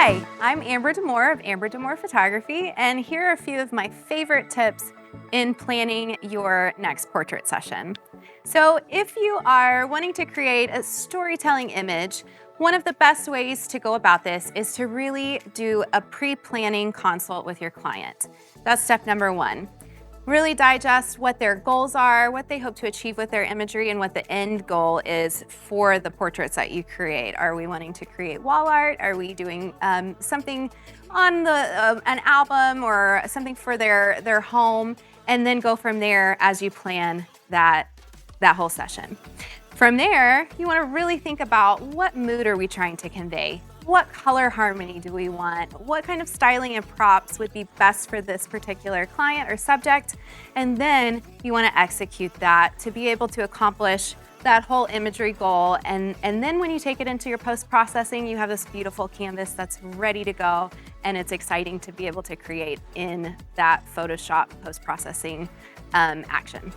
Hi, I'm Amber Damour of Amber Damour Photography, and here are a few of my favorite tips in planning your next portrait session. So if you are wanting to create a storytelling image, one of the best ways to go about this is to really do a pre-planning consult with your client. That's step number one. Really digest what their goals are, what they hope to achieve with their imagery, and what the end goal is for the portraits that you create. Are we wanting to create wall art? Are we doing something on an album or something for their home? And then go from there as you plan that whole session. From there, you want to really think about what mood are we trying to convey? What color harmony do we want? What kind of styling and props would be best for this particular client or subject? And then you want to execute that to be able to accomplish that whole imagery goal. And then when you take it into your post-processing, you have this beautiful canvas that's ready to go, and it's exciting to be able to create in that Photoshop post-processing action.